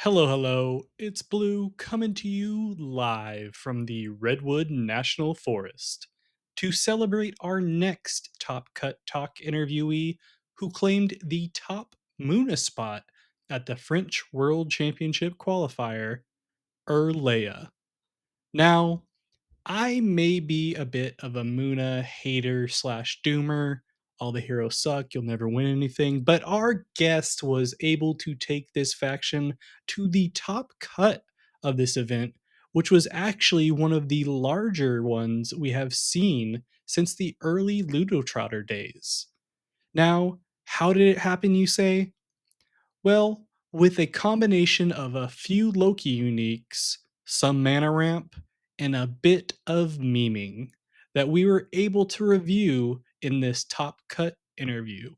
Hello, hello. It's Blue coming to you live from the Redwood National Forest to celebrate our next Top Cut Talk interviewee who claimed the top Muna spot at the French World Championship qualifier, Erleyah. Now, I may be a bit of a Muna hater slash doomer. All the heroes suck, you'll never win anything. But our guest was able to take this faction to the top cut of this event, which was actually one of the larger ones we have seen since the early Ludo Trotter days. Now, how did it happen, you say? Well, with a combination of a few Loki Uniques, some mana ramp, and a bit of memeing that we were able to review in this top cut interview.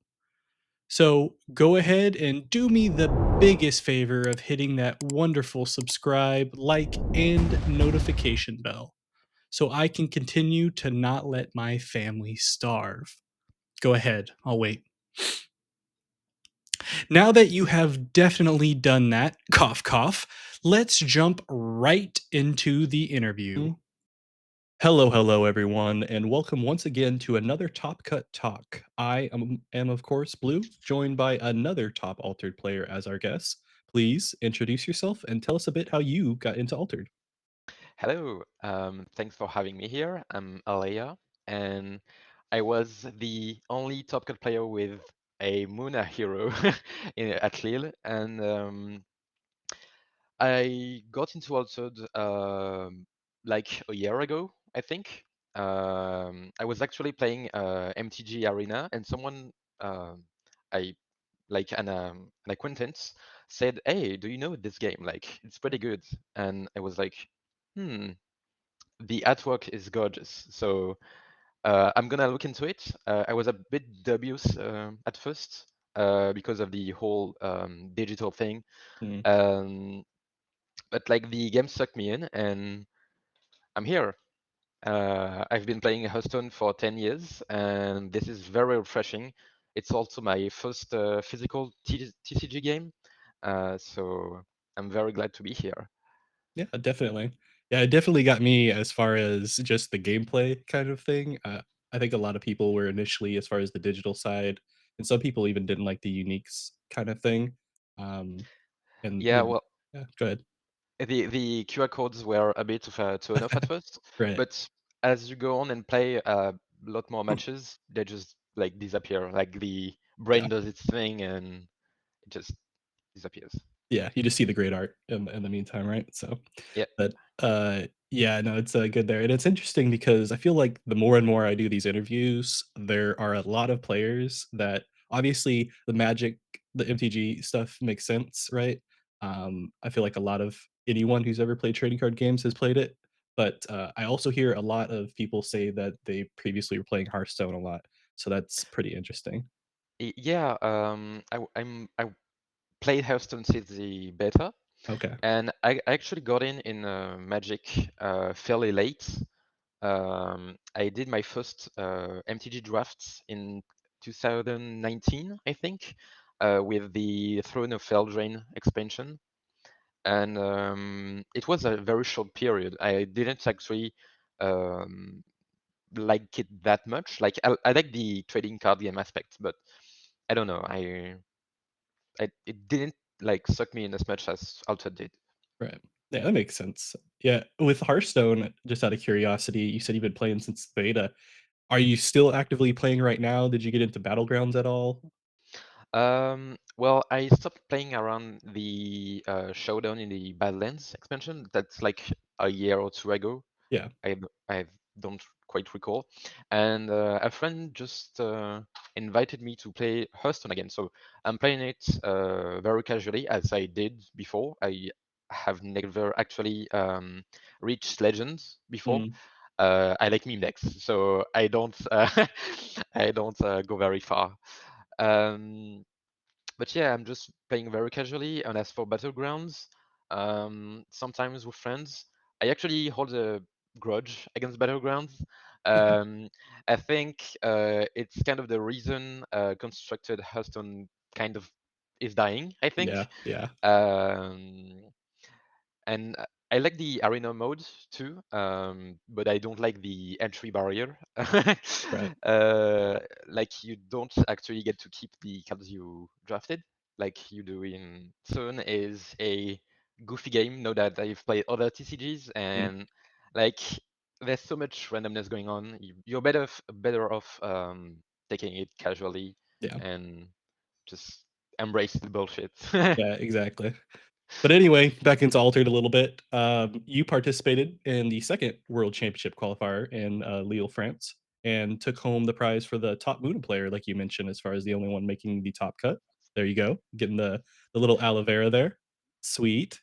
So go ahead and do me the biggest favor of hitting that wonderful subscribe, like, and notification bell so I can continue to not let my family starve. Go ahead, I'll wait. Now that you have definitely done that, cough, cough, let's jump right into the interview. Hello, hello, everyone, and welcome once again to another Top Cut Talk. I am, of course, Blue, joined by another top altered player as our guest. Please introduce yourself and tell us a bit how you got into altered. Hello, thanks for having me here. I'm Erleyah, and I was the only Top Cut player with a Muna hero at Lille, and I got into Altered like a year ago, I think. I was actually playing MTG Arena, and someone I like an acquaintance said, "Hey, do you know this game? Like, it's pretty good." And I was like, "Hmm." The artwork is gorgeous. So I'm gonna look into it. I was a bit dubious at first because of the whole digital thing, Mm. um, but like the game sucked me in, and I'm here. I've been playing Hearthstone for 10 years, and this is very refreshing. It's also my first physical TCG game, so I'm very glad to be here. Yeah, definitely. Yeah, it definitely got me as far as just the gameplay kind of thing. I think a lot of people were initially as far as the digital side, and some people even didn't like the uniques kind of thing. Um, and Yeah, you know, well, yeah, go ahead. the QR codes were a bit of a turn off at first, Right. but as you go on and play a lot more matches, they just like disappear. Like the Yeah. brain does its thing and it just disappears. Yeah, you just see the great art in the meantime, right? So, Yeah, but, yeah, no, it's, good there, and it's interesting because I feel like the more and more I do these interviews, there are a lot of players that obviously the Magic, the MTG stuff makes sense, right? I feel like a lot of anyone who's ever played trading card games has played it, but, I also hear a lot of people say that they previously were playing Hearthstone a lot, so that's pretty interesting. yeah. I played Hearthstone since the beta, Okay. and I actually got in Magic fairly late. I did my first MTG drafts in 2019, I think, with the Throne of Eldraine expansion. And it was a very short period. I didn't actually um, like it that much. Like I like the trading card game aspect, but I don't know. I it didn't like suck me in as much as Alta did. Right. Yeah, that makes sense. Yeah, with Hearthstone, just out of curiosity, you said you've been playing since the beta. Are you still actively playing right now? Did you get into Battlegrounds at all? Well, I stopped playing around the Showdown in the Badlands expansion. That's like a year or two ago. Yeah. I don't quite recall. And a friend just invited me to play Hearthstone again. So I'm playing it very casually, as I did before. I have never actually reached Legends before. Mm, I like meme decks, so I don't I don't go very far. Um, but yeah, I'm just playing very casually. And as for battlegrounds, sometimes with friends, I actually hold a grudge against battlegrounds. Um, I think it's kind of the reason constructed Hearthstone kind of is dying. I think yeah, yeah. And I like the arena mode too, but I don't like the entry barrier. Right. Like you don't actually get to keep the cards you drafted, like you do in Zone is a goofy game. Know that I've played other TCGs, Mm. and like there's so much randomness going on. You're better off taking it casually Yeah. and just embrace the bullshit. Yeah, exactly. But anyway, back into Altered a little bit. You participated in the second World Championship qualifier in Lille, France, and took home the prize for the top Muda player, like you mentioned, as far as the only one making the top cut. There you go, getting the little aloe vera there. Sweet.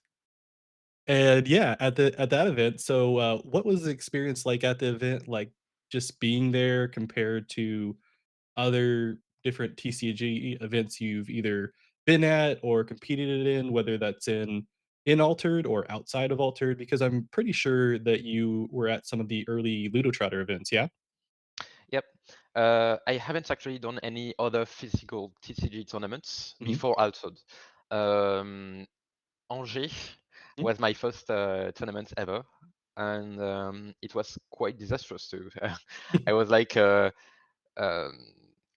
And yeah, at that event, so what was the experience like at the event? Like just being there compared to other different TCG events you've either been at or competed in, whether that's in Altered or outside of Altered? Because I'm pretty sure that you were at some of the early Ludo Trotter events, yeah? Yep. I haven't actually done any other physical TCG tournaments Mhm. before Altod. Um, Angers Mm. was my first tournament ever, and it was quite disastrous too. I was like, um,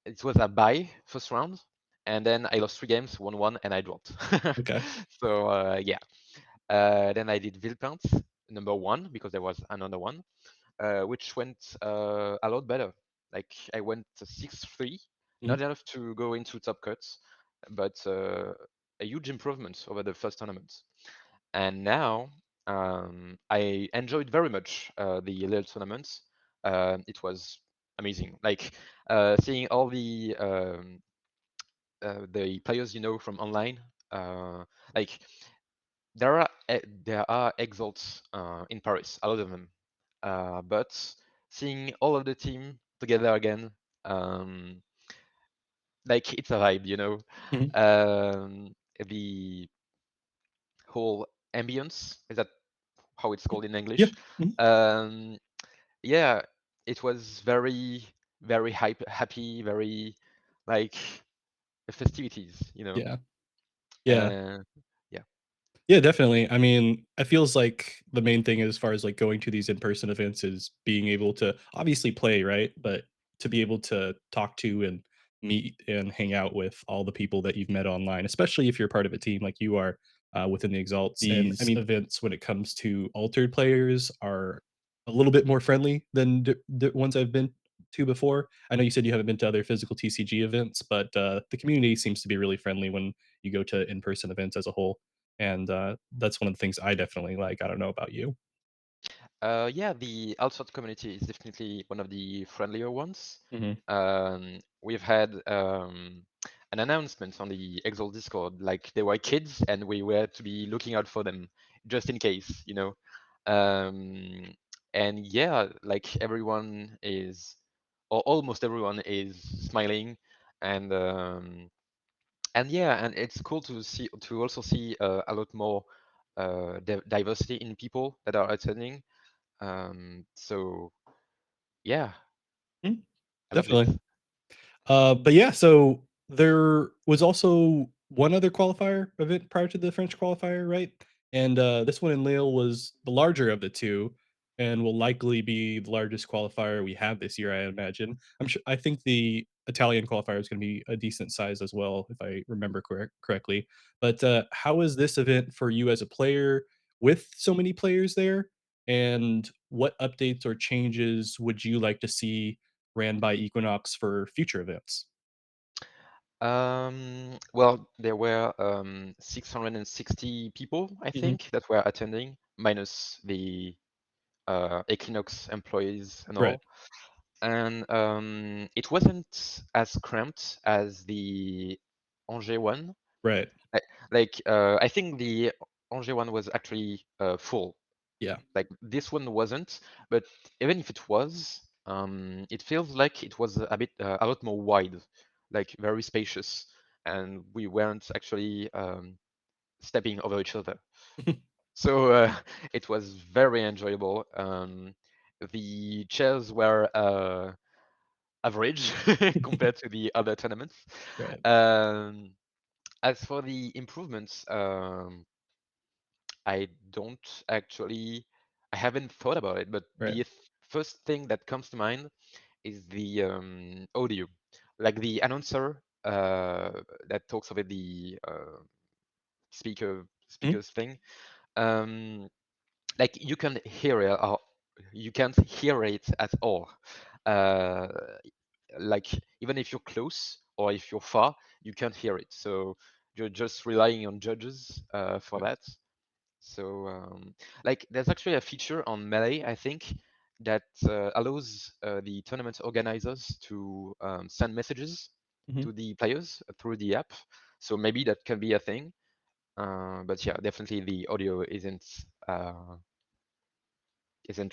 it was a bye first round, and then I lost 3 games, won one, and I dropped. Okay. So yeah. Then I did Villepinte, number one, because there was another one which went a lot better. Like I went 6-3, Mhm. not enough to go into top cuts, but a huge improvement over the first tournament. And now I enjoyed very much the Lille tournament. It was amazing. Like seeing all the players you know from online. Like there are exalts in Paris, a lot of them. But seeing all of the team together again, um, like it's a vibe, you know. Mhm. The whole ambience, is that how it's called in Yeah. English? Mhm. Um, yeah, it was very, very happy, very like festivities, you know. Yeah. Yeah. Uh, yeah. Yeah, definitely. I mean, it feels like the main thing as far as like going to these in-person events is being able to obviously play, right? But to be able to talk to and meet and hang out with all the people that you've met online, especially if you're part of a team like you are within the Exalts. And I These mean, events when it comes to altered players are a little bit more friendly than the ones I've been to before. I know you said you haven't been to other physical TCG events, but the community seems to be really friendly when you go to in-person events as a whole. And, that's one of the things I definitely like. I don't know about you. Yeah, the outside community is definitely one of the friendlier ones. Mhm. We've had an announcement on the Exalt Discord, like they were kids and we were to be looking out for them just in case, you know. Um, and yeah, like everyone is, or almost everyone is smiling, and yeah, and it's cool to also see a lot more diversity in people that are attending. So yeah, Mm, I loved it. definitely. But yeah, so there was also one other qualifier event prior to the French qualifier, right? And this one in Lille was the larger of the two, and will likely be the largest qualifier we have this year. I imagine. I'm sure. I think the Italian qualifier is going to be a decent size as well, if I remember correctly. But how is this event for you as a player with so many players there? And what updates or changes would you like to see ran by Equinox for future events? Well, there were 660 people, I Mhm. think, that were attending, minus the Equinox employees and Right, all. And it wasn't as cramped as the Angers one. right. I think the Angers one was actually full. Yeah. Like this one wasn't, but even if it was, it feels like it was a lot more wide, like very spacious, and we weren't actually stepping over each other. So it was very enjoyable. The chairs were average compared to the other tournaments. Right. Um, as for the improvements, I don't actually, I haven't thought about it, but Right. the first thing that comes to mind is the audio, like the announcer that talks over the Mhm. speakers thing. Um, like you can hear it, or you can't hear it at all. Uh, like even if you're close or if you're far, you can't hear it. So you're just relying on judges for Right. that. So, like, there's actually a feature on Melee, I think, that allows the tournament organizers to send messages Mhm. to the players through the app. So maybe that can be a thing. But yeah, definitely the audio isn't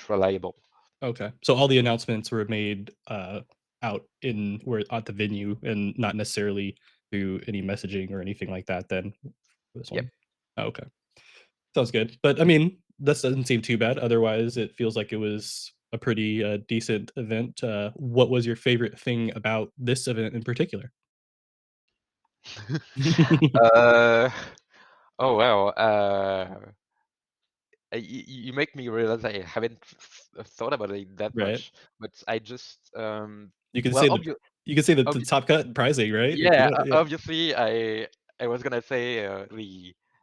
reliable. Okay. So all the announcements were made, out in were at the venue and not necessarily through any messaging or anything like that then for this Yep. one? Oh, okay. Sounds good. But, I mean, this doesn't seem too bad. Otherwise, it feels like it was a pretty, decent event. What was your favorite thing about this event in particular? uh, oh wow. You make me realize I haven't thought about it that Right? much, but I just You can well, say the top cut pricing, right? If you yeah, want, yeah. obviously, I was gonna say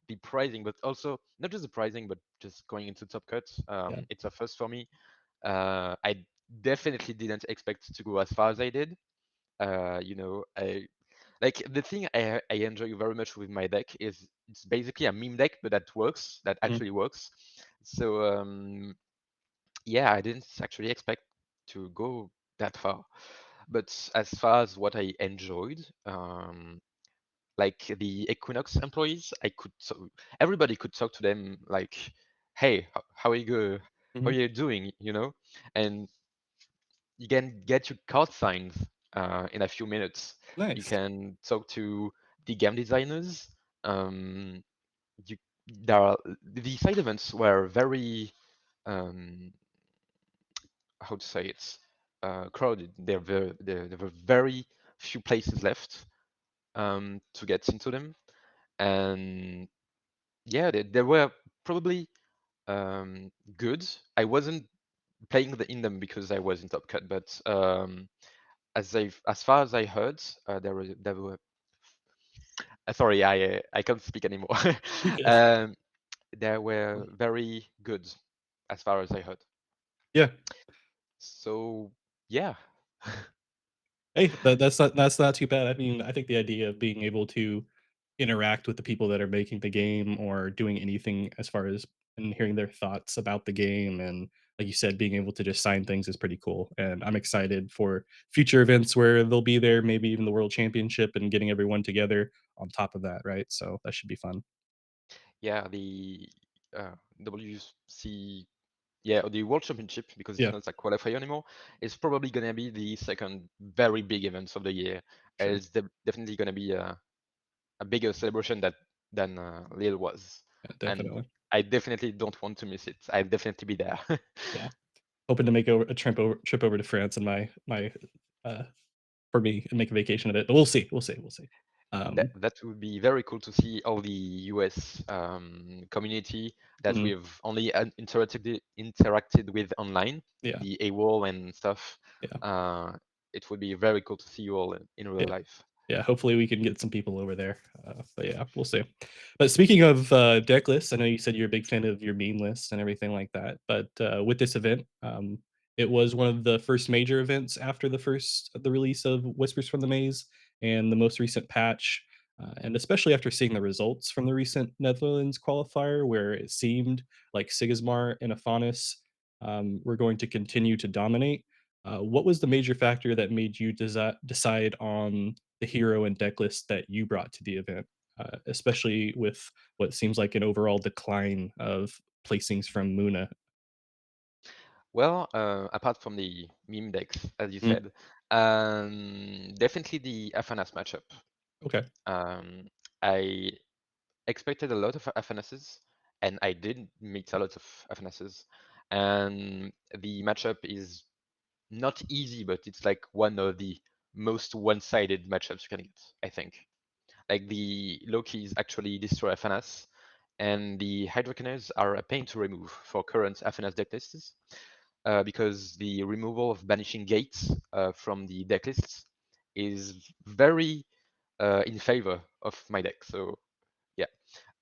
the pricing, but also not just the pricing, but just going into Top Cut. Yeah. It's a first for me. I definitely didn't expect to go as far as I did. I like the thing I enjoy very much with my deck is it's basically a meme deck, but that works, that Mhm. actually works. So yeah, I didn't actually expect to go that far. But as far as what I enjoyed, like the Equinox employees, everybody could talk to them like, "Hey, how are you how are Mhm. you doing?" And you can get your card signed in a few minutes. You Nice. can talk to the game designers. Um, you there are the side events were very um, how to say it crowded. There were very few places left to get into them, and yeah, they were probably good. I wasn't playing in them because I was in Top Cut, but as far as I heard, there were sorry, I can't speak anymore. You good. um, they were very good as far as I heard. Yeah. So yeah. Hey, that's not too bad. I mean, I think the idea of being able to interact with the people that are making the game or doing anything as far as and hearing their thoughts about the game and like you said, being able to just sign things is pretty cool. And I'm excited for future events where they'll be there, maybe even the world championship and getting everyone together on top of that, right? So that should be fun. Yeah, the WC, yeah, the World Championship, because it's Yeah, not a qualifier anymore, is probably gonna be the second very big event of the year. sure. It's definitely gonna be a bigger celebration than Lille was, Yeah, and definitely. I definitely don't want to miss it. I'll definitely be there. Yeah. Hoping to make a trip over to France and my uh for me and make a vacation of it. But we'll see. We'll see. We'll see. That Um that would be very cool to see all the US community that mhm, we've only interacted with online, yeah. the AWOL and stuff. Yeah. Uh, it would be very cool to see you all in real Yeah. life. Yeah, hopefully we can get some people over there. But yeah, we'll see. But speaking of deck lists, I know you said you're a big fan of your meme lists and everything like that. But with this event, it was one of the first major events after the release of Whispers from the Maze and the most recent patch. And especially after seeing the results from the recent Netherlands qualifier, where it seemed like Sigismar and Afanas were going to continue to dominate. What was the major factor that made you decide on the hero and deck list that you brought to the event, especially with what seems like an overall decline of placings from Muna? Well, apart from the meme decks, as you Mm, said, definitely the Afanas matchup. okay. Um, I expected a lot of Afanases, and I did meet a lot of Afanases. And the matchup is not easy, but it's like one of the most one-sided matchups you can get, I think. Like the Loki's actually destroy Afanas, and the hydrokinase are a pain to remove for current Afanas decklists, because the removal of banishing gates from the decklists is very in favor of my deck. So yeah,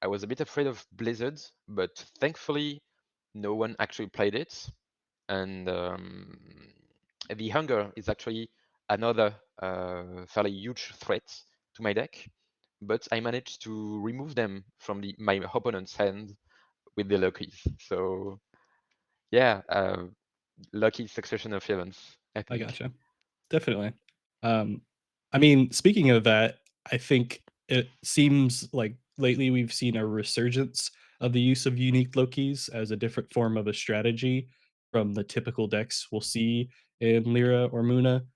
I was a bit afraid of Blizzard, but thankfully no one actually played it. And the hunger is actually another fairly huge threat to my deck, but I managed to remove them from my opponent's hand with the Lokis. So yeah, lucky succession of events, I I think. gotcha. Definitely. Um, I mean, speaking of that, I think it seems like lately we've seen a resurgence of the use of unique Lokis as a different form of a strategy from the typical decks we'll see in Lyra or Muna.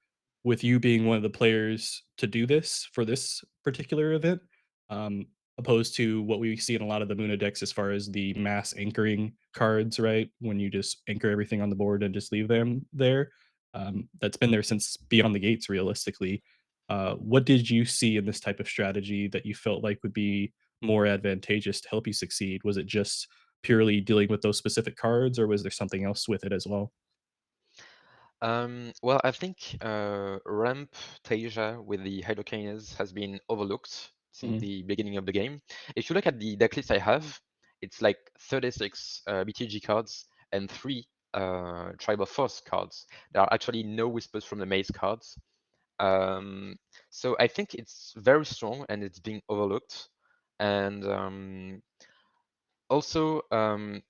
With you being one of the players to do this for this particular event, um, opposed to what we see in a lot of the Muna decks as far as the mass anchoring cards, right? When you just anchor everything on the board and just leave them there. That's been there since Beyond the Gates, realistically. What did you see in this type of strategy that you felt like would be more advantageous to help you succeed? Was it just purely dealing with those specific cards, or was there something else with it as well? Well, I think ramp Teija with the hydrokinase has been overlooked since Mhm, the beginning of the game. If you look at the decklist I have, it's like 36 BTG cards and 3 Tribe of Force cards. There are actually no Whispers from the Maze cards. Um, so I think it's very strong and it's being overlooked. And also,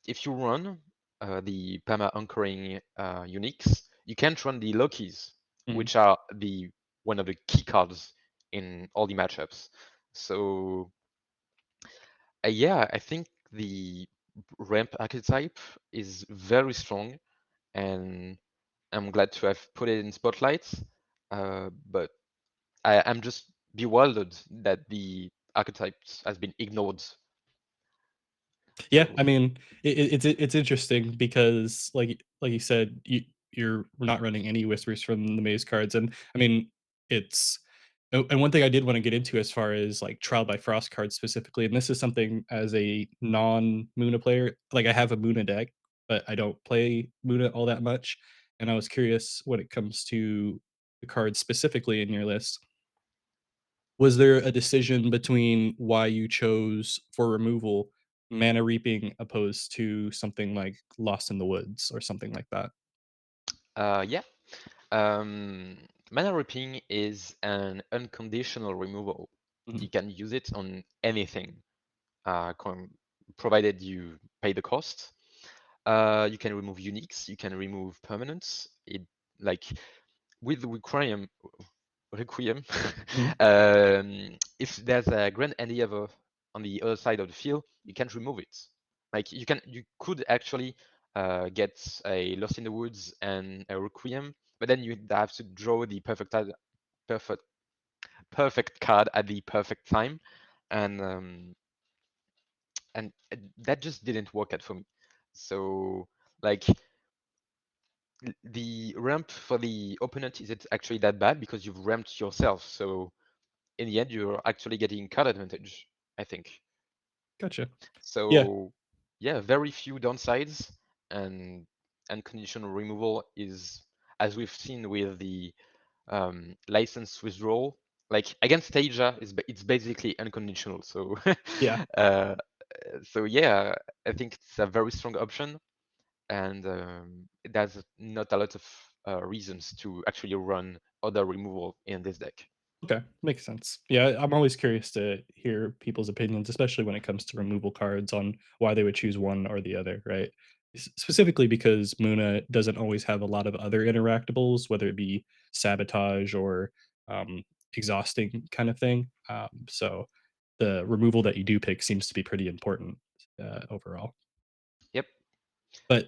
if you run the perma anchoring uniques, you can't run the Lokis, mhm. which are the one of the key cards in all the matchups. So yeah, I think the ramp archetype is very strong, and I'm glad to have put it in spotlight. But I'm just bewildered that the archetype has been ignored. Yeah, I So mean, it's interesting because, like you said, you're not running any whispers from the maze cards, and I mean, it's and one thing I did want to get into as far as like trial by frost cards specifically, and this is something as a non Muna player, like I have a Muna deck, but I don't play Muna all that much, and I was curious when it comes to the cards specifically in your list. Was there a decision between why you chose for removal Mana Reaping opposed to something like Lost in the Woods or something like that? yeah. Um, Mana Ripping is an unconditional removal. Mhm, You can use it on anything, uh, com- provided you pay the cost. You can remove uniques, you can remove permanents. It like with Requiem, mhm. if there's a Grand Endeavor on the other side of the field, you can't remove it. Like you could actually get a Lost in the Woods and a Requiem, but then you'd have to draw the perfect perfect card at the perfect time, and that just didn't work out for me. So like the ramp for the opponent isn't actually that bad because you've ramped yourself. So in the end, you're actually getting card advantage, I think. Gotcha. Yeah, So yeah, very few downsides, and conditional removal is, as we've seen with the license withdrawal, like against Teija, it's basically unconditional. So yeah. uh, yeah, I think it's a very strong option, and there's not a lot of reasons to actually run other removal in this deck. Okay, makes sense. Yeah, I'm always curious to hear people's opinions, especially when it comes to removal cards on why they would choose one or the other, right? Specifically because Muna doesn't always have a lot of other interactables, whether it be sabotage or exhausting kind of thing. So the removal that you do pick seems to be pretty important overall. Yep. But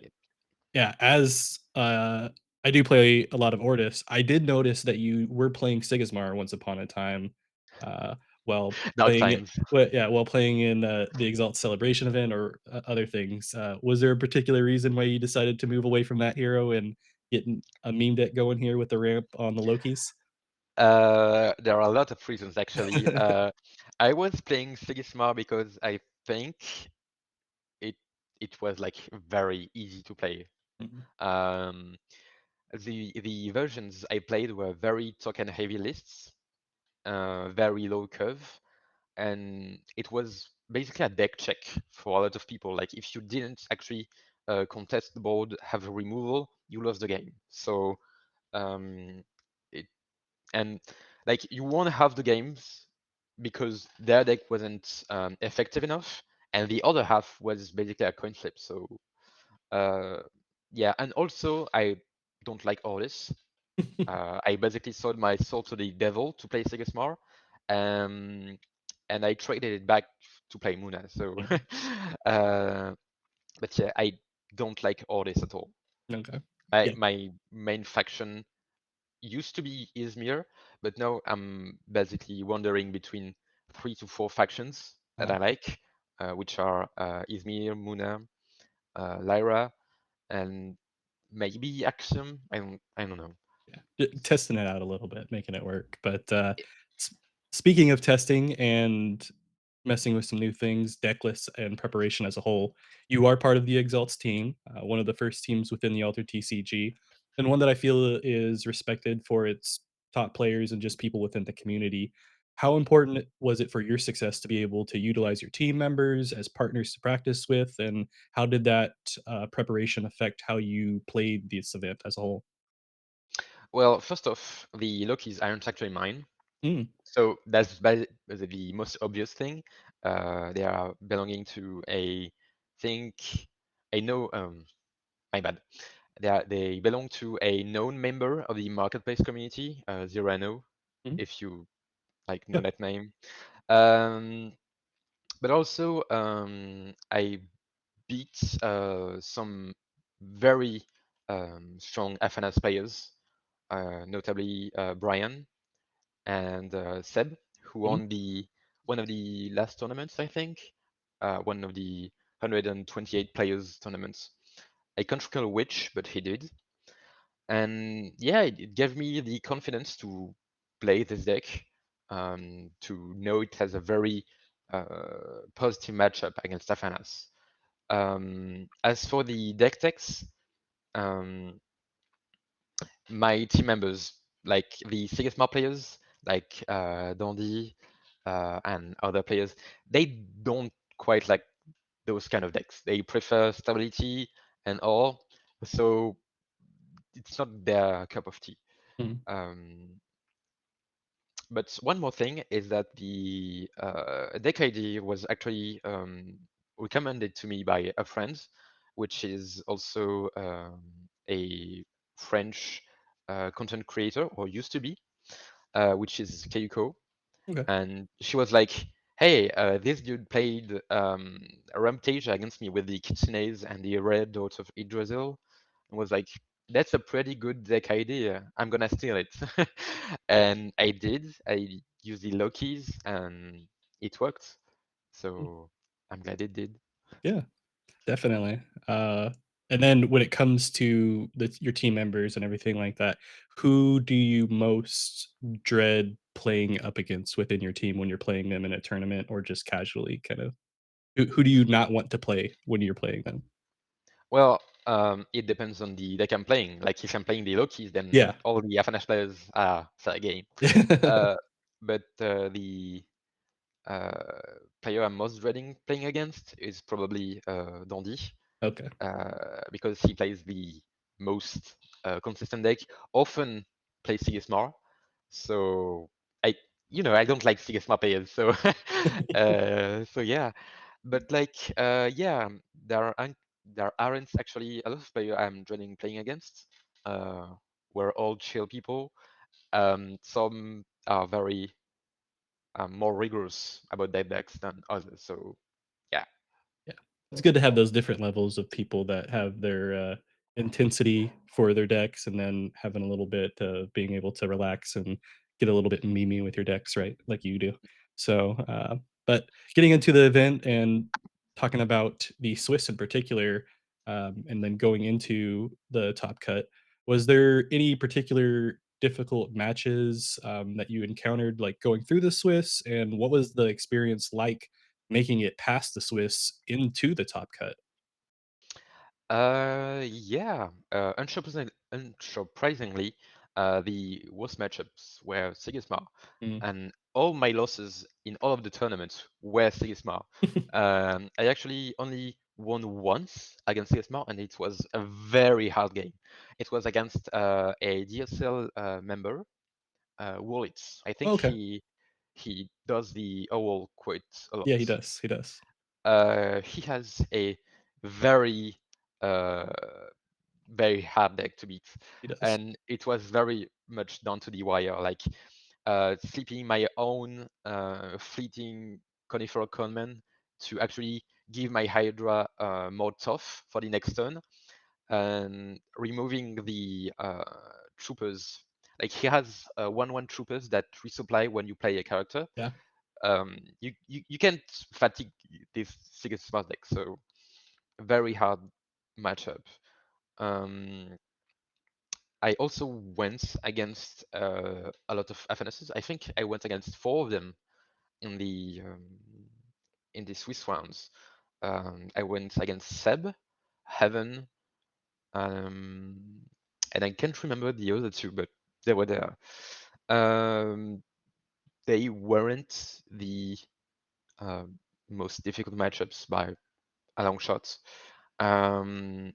yeah, as, I do play a lot of Ortis, I did notice that you were playing Sigismar once upon a time, uh, while Dark playing it times. while playing in, the ExAlts Celebration event or, other things. Was there a particular reason why you decided to move away from that hero and get a meme deck going here with the ramp on the Lokis? There are a lot of reasons actually. I was playing Sigismar because I think it was like very easy to play. Mhm. Um, the versions I played were very token heavy lists, very low curve, and it was basically a deck check for a lot of people. Like if you didn't actually contest the board, have a removal, you lost the game. So um, it and like you won half the games because their deck wasn't effective enough, and the other half was basically a coin flip. So uh, yeah, and also I don't like all this. I basically sold my soul to the devil to play Sigismar, um, and I traded it back to play Muna. So, Mhm. uh, but yeah, I don't like all this at all. Okay. My Yeah. my main faction used to be Izmir, but now I'm basically wandering between 3 to 4 factions that Uh, I like, which are Izmir, Muna, Lyra, and maybe Axiom. I don't know. yeah. Testing it out a little bit, making it work. But s- speaking of testing and messing with some new things, deck lists, and preparation as a whole. You are part of the ExAlts team, one of the first teams within the Alter TCG, and one that I feel is respected for its top players and just people within the community. How important was it for your success to be able to utilize your team members as partners to practice with, and how did that preparation affect how you played this event as a whole? Well, first off, the Lokis aren't actually mine. Mm, So that's the most obvious thing. They are belonging to think, a no, my bad. They belong to a known member of the marketplace community, Zerano, mhm. if you like know Yeah. that name. Um, but also, I beat some very strong Afanas players, notably Brian and Seb, who Mhm. won the one of the last tournaments, I think, one of the 128 players tournaments. I can't recall which, but he did. And yeah, it gave me the confidence to play this deck, to know it has a very positive matchup against Afanas. As for the deck techs, um, my team members, like the Sigismar players, like Dandy and other players, they don't quite like those kind of decks. They prefer stability and all, so it's not their cup of tea. Mhm. Um, but one more thing is that the deck idea was actually recommended to me by a friend, which is also a French content creator, or used to be, which is Keiko. Okay. And she was like, "Hey, this dude played Teija against me with the Kitsunes and the Red Dot of Yggdrasil," and was like, "That's a pretty good deck idea. I'm gonna steal it." And I did. I used the Lokis, and it worked. Mm. So I'm glad it did. Yeah. Definitely. And then when it comes to your team members and everything like that, who do you most dread playing up against within your team when you're playing them in a tournament or just casually kind of who do you not want to play when you're playing them? Well, it depends on the deck I'm playing. Like if I'm playing the Lokis, then Yeah. all the Afanas players are fair game. Uh, but the player I'm most dreading playing against is probably Dandy, Okay. because he plays the most consistent deck, often plays Sigismar. So I, I don't like Sigismar players. So, so yeah. But like, yeah, there aren't actually a lot of players I'm dreading playing against. Uh, we're all chill people. Some are very more rigorous about their decks than others. So yeah. Yeah. It's good to have those different levels of people that have their, intensity for their decks and then having a little bit of being able to relax and get a little bit memey with your decks, right? Like you do. So, but getting into the event and talking about the Swiss in particular, and then going into the top cut, was there any particular difficult matches, that you encountered, like, going through the Swiss, and what was the experience like making it past the Swiss into the top cut? Yeah. Unsurprisingly, the worst matchups were Sigismar, Mm. and all my losses in all of the tournaments were Sigismar. I actually only won once against Sigismar, and it was a very hard game. It was against a DSL member, Wallets. I think Okay. he does the OWL quite a Yeah, he lot. does. He does. He has a very uh, very hard deck to beat, He does. and it was very much down to the wire. Like sleeping my own fleeting Coniferal Conman to actually give my Hydra more tough for the next turn, and removing the troopers. Like he has 1/1 troopers that resupply when you play a character. Yeah. You can't fatigue this Sigurd Smart deck, so very hard matchup. Um, I also went against a lot of Afanas. I think I went against four of them in the Swiss rounds. I went against Seb, Heaven, um, and I can't remember the other two, but they were there. Um, they weren't the uh, most difficult matchups by a long shot. Um,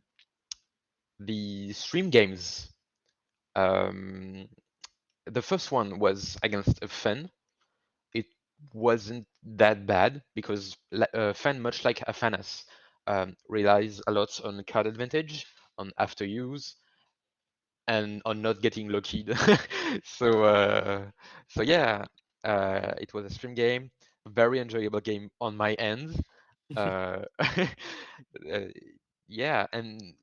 the stream games, um, the first one was against a fan. It wasn't that bad because fan, much like Afanas, relies a lot on card advantage, on after use, and on not getting lucky. so so yeah, it was a stream game, very enjoyable game on my end. Uh, yeah, and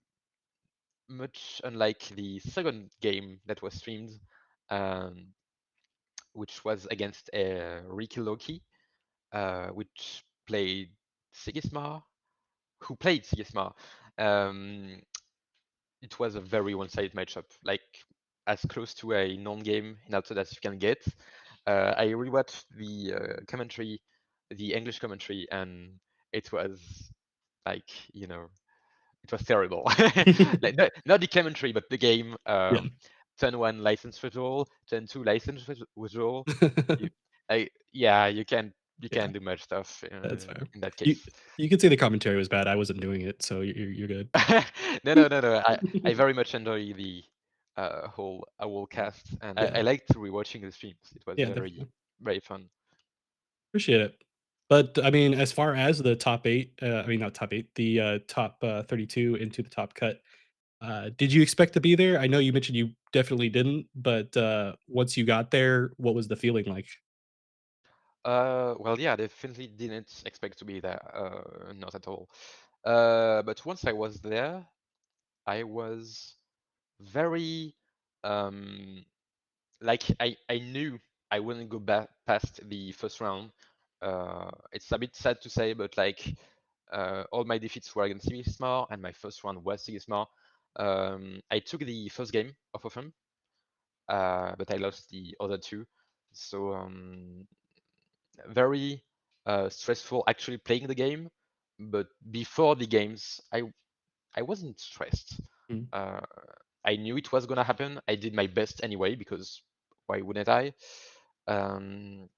much unlike the second game that was streamed, um, which was against Ricky Loki, which played Sigismar, who played Sigismar. Um, it was a very one-sided matchup, like as close to a non-game in Outside as you can get. I rewatched the commentary, the English commentary, and it was like, it was terrible. Like not the commentary, but the game. Yeah. Turn one license withdrawal, turn two license withdrawal. You, yeah, you Yeah. can't do much stuff That's fair. in that You case. you could say the commentary was bad. I wasn't doing it, so you're good. No, no, no, no. I very much enjoy the whole cast, and I Yeah. liked rewatching the streams. It was Yeah, very definitely. very fun. Appreciate it. But, I mean, as far as the top 8, I mean, not top 8, the, top, 32 into the top cut, did you expect to be there? I know you mentioned you definitely didn't, but, once you got there, what was the feeling like? Well, yeah, definitely didn't expect to be there. Not at all. But once I was there, I was very um like I knew I wouldn't go back past the first round. It's a bit sad to say, but like all my defeats were against Sigismar, and my first round was Sigismar. I took the first game off of him, but I lost the other two. So very stressful actually playing the game. But before the games, I wasn't stressed. Mm, Uh, I knew it was gonna happen. I did my best anyway because why wouldn't I? Um,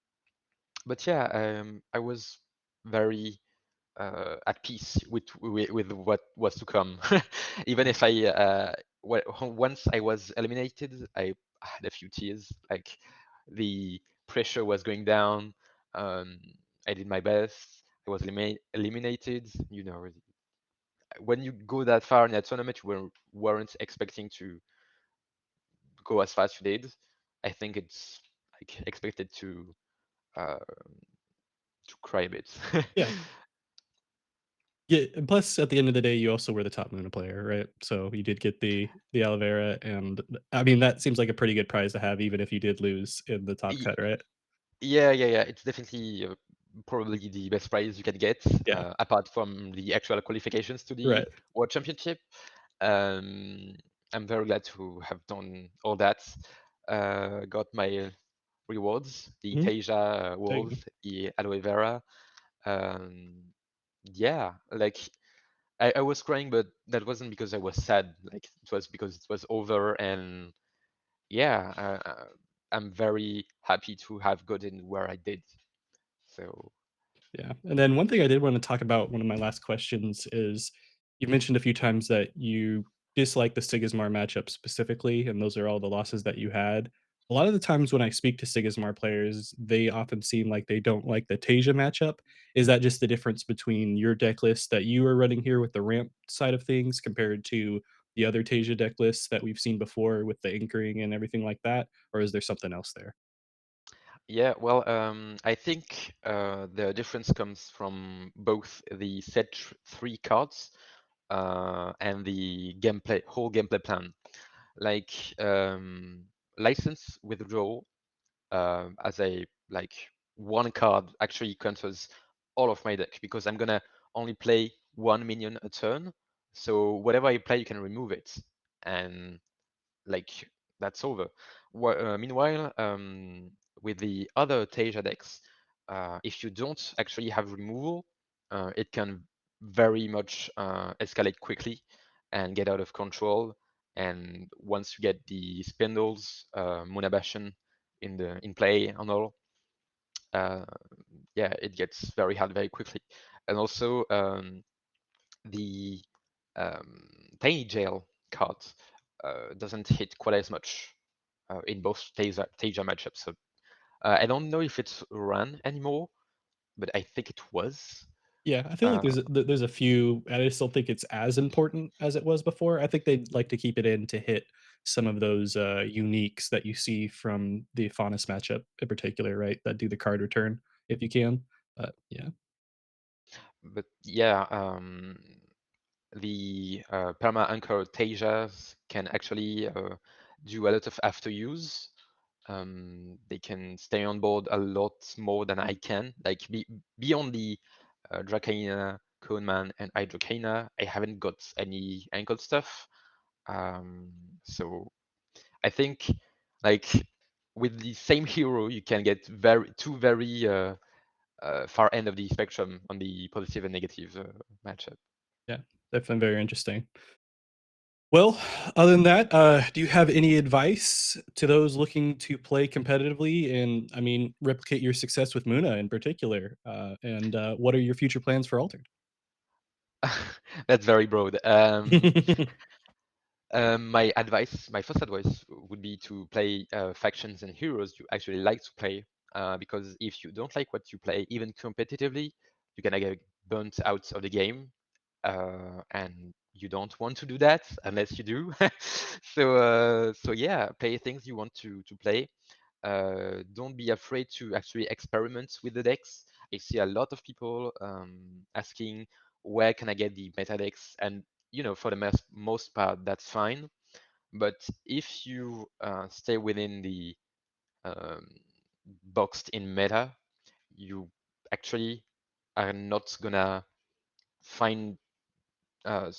but yeah, I was very at peace with what was to come. Even mm. if once I was eliminated, I had a few tears. Like the pressure was going down. Um, I did my best. I was eliminated. When you go that far in a tournament, weren't expecting to go as fast you did. I think it's like expected uh, to cry a bit. Yeah. Yeah, and plus, at the end of the day, you also were the top Luna player, right? So, you did get the aloe vera, and, I mean, that seems like a pretty good prize to have even if you did lose in the top Y- cut, right? yeah, yeah, yeah. It's definitely probably the best prize you can get, Yeah. apart from the actual qualifications to the Right. World Championship. Um, I'm very glad to have done all that. Got my rewards, the Mhm. Teija There you walls, go. the aloe vera. Um, yeah, like I was crying, but that wasn't because I was sad. Like it was because it was over, and yeah, I'm very happy to have gotten where I did. So Yeah. And then one thing I did want to talk about, one of my last questions is you mentioned a few times that you dislike the Sigismar matchup specifically, and those are all the losses that you had. A lot of the times when I speak to Sigismar players, they often seem like they don't like the Teija matchup. Is that just the difference between your deck list that you are running here with the ramp side of things compared to the other Teija deck lists that we've seen before with the anchoring and everything like that? Or is there something else there? yeah, well, I think the difference comes from both the three cards and the whole gameplay plan. Like license withdrawal as a like one card actually controls all of my deck because I'm gonna only play one minion a turn. So whatever I play, you can remove it, and like that's over. Meanwhile, with the other Teja decks, if you don't actually have removal, it can very much escalate quickly and get out of control. And once you get the spindles, Munabashan in play and all, uh, yeah, it gets very hard very quickly. And also the Tiny Jail card doesn't hit quite as much in both Teja matchups. So I don't know if it's run anymore, but I think it was. Yeah, I feel like Uh, there's a few. I just don't think it's as important as it was before. I think they'd like to keep it in to hit some of those uniques that you see from the Afanas matchup in particular, right? That do the card return if you can. But yeah, but yeah, the perma anchor Tejas can actually do a lot of after use. They can stay on board a lot more than I can. Like beyond the Dracaena, Coneman, and Hydrocaena, I haven't got any ankle stuff. Um, so I think like with the same hero, you can get very far end of the spectrum on the positive and negative matchup. yeah, definitely very interesting. Well, other than that, do you have any advice to those looking to play competitively and, I mean, replicate your success with Muna in particular? And what are your future plans for Altered? That's very broad. My first advice would be to play factions and heroes you actually like to play, because if you don't like what you play, even competitively, you're gonna get burnt out of the game, and you don't want to do that unless you do. So yeah, play things you want to play. Don't be afraid to actually experiment with the decks. I see a lot of people asking, where can I get the meta decks? And for the most part, that's fine. But if you stay within the um, boxed in meta, you actually are not gonna find how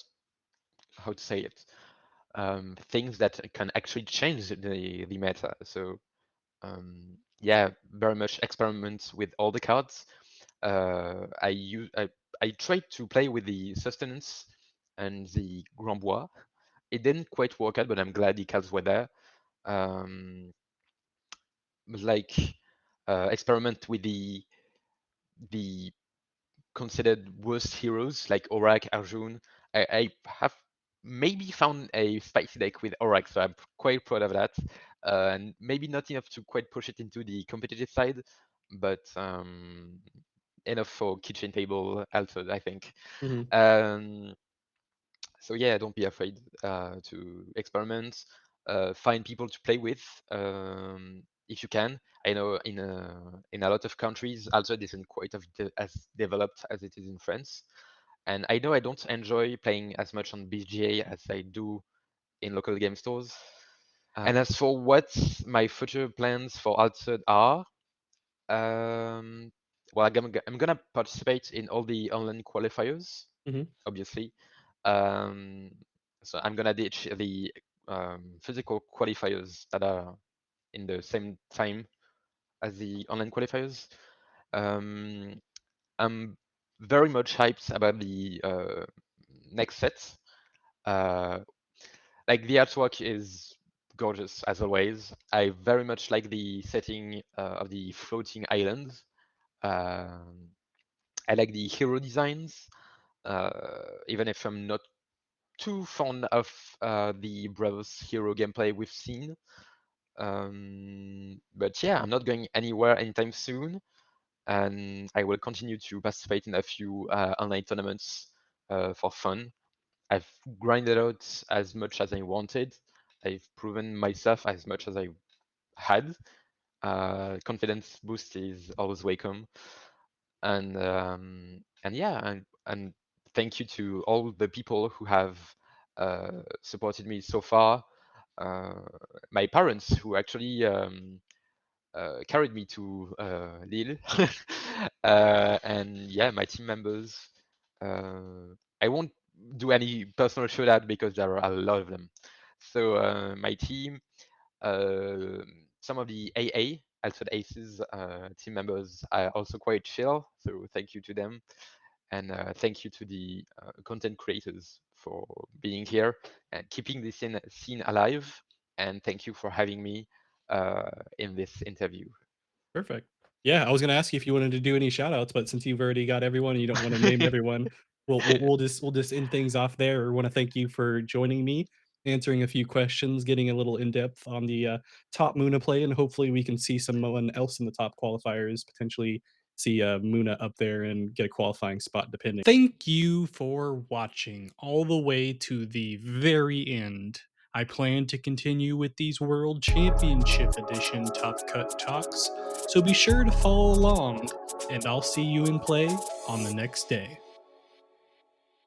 to say it, things that can actually change the meta. So yeah, very much experiment with all the cards. I tried to play with the sustenance and the Grand Bois. It didn't quite work out, but I'm glad the cards were there. Um, like experiment with the considered worst heroes like Aurak, Arjun. I have maybe found a spicy deck with Aurak, so I'm quite proud of that. And maybe not enough to quite push it into the competitive side, but enough for kitchen table also, I think. Mhm. Um, so yeah, don't be afraid to experiment. Find people to play with if you can. I know in a lot of countries, Altered isn't quite as developed as it is in France. And I know I don't enjoy playing as much on BGA as I do in local game stores. Uh, And as for what my future plans for Altered are, um, well, I'm gonna participate in all the online qualifiers, mhm. obviously. Um, so I'm gonna ditch the physical qualifiers that are in the same time as the online qualifiers. Um, I'm very much hyped about the next set. Uh, like the artwork is gorgeous as always. I very much like the setting of the floating islands. Um, I like the hero designs, even if I'm not too fond of the Bravos hero gameplay we've seen. But yeah, I'm not going anywhere anytime soon, and I will continue to participate in a few online tournaments for fun. I've grinded out as much as I wanted. I've proven myself as much as I had. Confidence boost is always welcome, and yeah, and thank you to all the people who have supported me so far. Uh, my parents who actually carried me to Lille, and yeah, my team members. I won't do any personal shout out because there are a lot of them. So my team, uh, some of the AA, Alfred Aces team members are also quite chill. So thank you to them, and thank you to the content creators for being here and keeping this scene alive. And thank you for having me in this interview. Perfect. Yeah, I was gonna ask you if you wanted to do any shout outs, but since you've already got everyone and you don't wanna name everyone, we'll just end things off there. We wanna thank you for joining me, answering a few questions, getting a little in-depth on the, top Muna play, and hopefully we can see someone else in the top qualifiers, potentially see, Muna up there and get a qualifying spot depending. Thank you for watching all the way to the very end. I plan to continue with these World Championship Edition Top Cut talks, so be sure to follow along, and I'll see you in play on the next day.